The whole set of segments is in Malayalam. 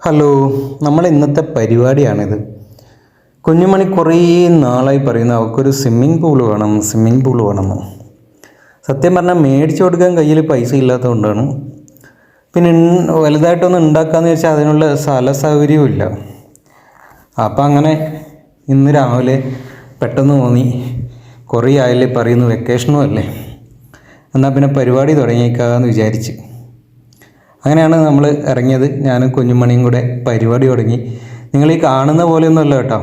ഹലോ, നമ്മുടെ ഇന്നത്തെ പരിപാടിയാണിത്. കുഞ്ഞുമണി കുറേ നാളായി പറയുന്നു അവൾക്കൊരു സ്വിമ്മിംഗ് പൂൾ വേണമെന്ന്. സത്യം പറഞ്ഞാൽ മേടിച്ചു കൊടുക്കാൻ കയ്യിൽ പൈസ ഇല്ലാത്തതുകൊണ്ടാണ്. പിന്നെ വലുതായിട്ടൊന്നും ഉണ്ടാക്കാമെന്ന് വെച്ചാൽ അതിനുള്ള സ്ഥല സൗകര്യവും ഇല്ല. അപ്പം അങ്ങനെ ഇന്ന് രാവിലെ പെട്ടെന്ന് തോന്നി, കുറേ ആയല്ലേ പറയുന്നു, വെക്കേഷനും അല്ലേ, എന്നാൽ പിന്നെ പരിപാടി തുടങ്ങിയേക്കാമെന്ന് വിചാരിച്ച് അങ്ങനെയാണ് നമ്മൾ ഇറങ്ങിയത്. ഞാനും കുഞ്ഞുമണിയും കൂടെ പരിപാടി തുടങ്ങി. നിങ്ങൾ ഈ കാണുന്ന പോലെയൊന്നുമല്ല കേട്ടോ,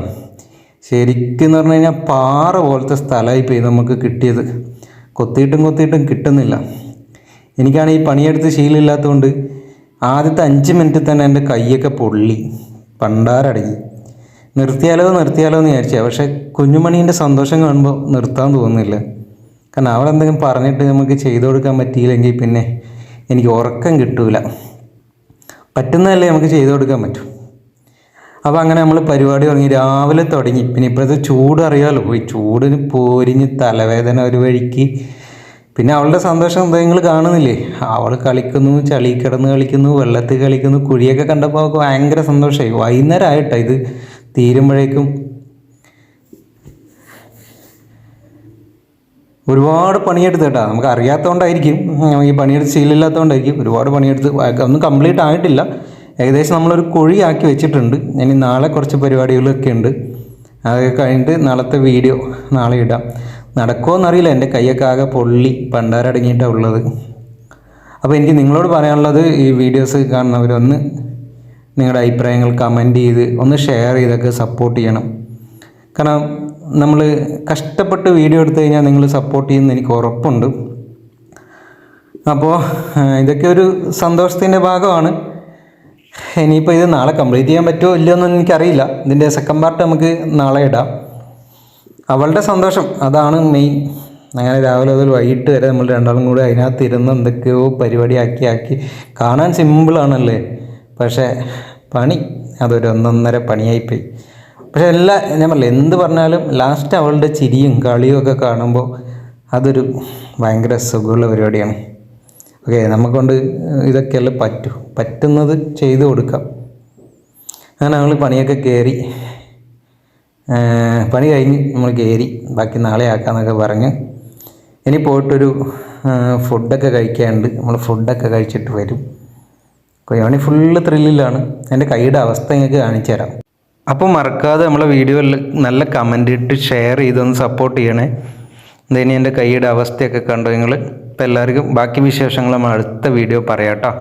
ശരിക്കും എന്ന് പറഞ്ഞു കഴിഞ്ഞാൽ പാറ പോലത്തെ സ്ഥലമായിപ്പോയി നമുക്ക് കിട്ടിയത്. കൊത്തിയിട്ടും കിട്ടുന്നില്ല. എനിക്കാണ് ഈ പണിയെടുത്ത് ശീലമില്ലാത്തതുകൊണ്ട് ആദ്യത്തെ 5 മിനിറ്റിൽ തന്നെ എൻ്റെ കൈയൊക്കെ പൊള്ളി, പണ്ടാരടങ്ങി. നിർത്തിയാലോ എന്ന് വിചാരിച്ചാൽ, പക്ഷേ കുഞ്ഞുമണീൻ്റെ സന്തോഷം കാണുമ്പോൾ നിർത്താൻ തോന്നുന്നില്ല. കാരണം അവളെന്തെങ്കിലും പറഞ്ഞിട്ട് നമുക്ക് ചെയ്തു കൊടുക്കാൻ പറ്റിയില്ലെങ്കിൽ പിന്നെ എനിക്ക് ഉറക്കം കിട്ടൂല. പറ്റുന്നതല്ലേ നമുക്ക് ചെയ്തു കൊടുക്കാൻ പറ്റും. അപ്പോൾ അങ്ങനെ നമ്മൾ പരിപാടി തുടങ്ങി, രാവിലെ തുടങ്ങി. പിന്നെ ഇപ്പോഴത്തെ ചൂട് അറിയാമല്ലോ, ഈ ചൂടിന് പോരിഞ്ഞ് തലവേദന ഒരു വഴിക്ക്. പിന്നെ അവളുടെ സന്തോഷം എന്താ നിങ്ങൾ കാണുന്നില്ലേ, അവൾ കളിക്കുന്നു, ചളി കിടന്ന് കളിക്കുന്നു, വെള്ളത്തിൽ കളിക്കുന്നു. കുഴിയൊക്കെ കണ്ടപ്പോൾ അവൾക്ക് ഭയങ്കര സന്തോഷമായി. വൈകുന്നേരം ആയിട്ടോ ഇത് തീരുമ്പോഴേക്കും. ഒരുപാട് പണിയെടുത്ത് കേട്ടോ, നമുക്ക് അറിയാത്തതുകൊണ്ടായിരിക്കും, ഈ പണിയെടുത്ത് ശീലമില്ലാത്തതുകൊണ്ടായിരിക്കും. ഒരുപാട് പണിയെടുത്ത് ഒന്നും കംപ്ലീറ്റ് ആയിട്ടില്ല. ഏകദേശം നമ്മളൊരു കുഴിയാക്കി വെച്ചിട്ടുണ്ട്. ഇനി നാളെ കുറച്ച് പരിപാടികളൊക്കെ ഉണ്ട്. അതൊക്കെ കഴിഞ്ഞിട്ട് നാളത്തെ വീഡിയോ നാളെ ഇടാം. നടക്കുമോ എന്നറിയില്ല, എൻ്റെ കൈയൊക്കെ ആകെ പൊള്ളി പണ്ടാരടങ്ങിയിട്ടാണ് ഉള്ളത്. അപ്പോൾ എനിക്ക് നിങ്ങളോട് പറയാനുള്ളത്, ഈ വീഡിയോസ് കാണുന്നവരൊന്ന് നിങ്ങളുടെ അഭിപ്രായങ്ങൾ കമൻറ്റ് ചെയ്ത് ഒന്ന് ഷെയർ ചെയ്തൊക്കെ സപ്പോർട്ട് ചെയ്യണം. കാരണം നമ്മൾ കഷ്ടപ്പെട്ട് വീഡിയോ എടുത്തു കഴിഞ്ഞാൽ നിങ്ങൾ സപ്പോർട്ട് ചെയ്യുമെന്ന് എനിക്ക് ഉറപ്പുണ്ട്. അപ്പോൾ ഇതൊക്കെ ഒരു സന്തോഷത്തിൻ്റെ ഭാഗമാണ്. ഇനിയിപ്പോൾ ഇത് നാളെ കംപ്ലീറ്റ് ചെയ്യാൻ പറ്റുമോ ഇല്ലയോ എന്നൊന്നും എനിക്കറിയില്ല. ഇതിൻ്റെ സെക്കൻഡ് പാർട്ട് നമുക്ക് നാളെ ഇടാം. അവളുടെ സന്തോഷം അതാണ് മെയിൻ. അങ്ങനെ രാവിലെ മുതൽ വൈകിട്ട് വരെ നമ്മൾ രണ്ടാളും കൂടെ അതിനകത്ത് ഇരുന്ന് എന്തൊക്കെയോ പരിപാടി ആക്കി. കാണാൻ സിമ്പിളാണല്ലേ, പക്ഷേ പണി അതൊരു 1.5 പണിയായിപ്പോയി. പക്ഷെ ഞാൻ പറഞ്ഞില്ല, എന്ത് പറഞ്ഞാലും ലാസ്റ്റ് അവളുടെ ചിരിയും കളിയും ഒക്കെ കാണുമ്പോൾ അതൊരു ഭയങ്കര സുഖമുള്ള പരിപാടിയാണ്. ഓക്കെ, നമുക്കൊണ്ട് ഇതൊക്കെയല്ലേ പറ്റുന്നത് ചെയ്തു കൊടുക്കാം. അങ്ങനെ നമ്മൾ പണിയൊക്കെ കയറി, പണി കഴിഞ്ഞ് നമ്മൾ കയറി, ബാക്കി നാളെ ആക്കാമെന്നൊക്കെ പറഞ്ഞ് ഇനി പോയിട്ടൊരു ഫുഡൊക്കെ കഴിക്കാനുണ്ട്. നമ്മൾ ഫുഡൊക്കെ കഴിച്ചിട്ട് വരും. കൊയ്യാണി ഫുള്ള് ത്രില്ലിലാണ്. എൻ്റെ കൈയുടെ അവസ്ഥ നിങ്ങൾക്ക് കാണിച്ചു തരാം. അപ്പോൾ മറക്കാതെ നമ്മളെ വീഡിയോയിൽ നല്ല കമൻ്റ് ഇട്ട് ഷെയർ ചെയ്തൊന്ന് സപ്പോർട്ട് ചെയ്യണേ. ഇനി എൻ്റെ കൈയുടെ അവസ്ഥയൊക്കെ കണ്ടോ നിങ്ങൾ. അപ്പോൾ എല്ലാവർക്കും ബാക്കി വിശേഷങ്ങൾ നമ്മൾ അടുത്ത വീഡിയോ പറയാം കേട്ടോ.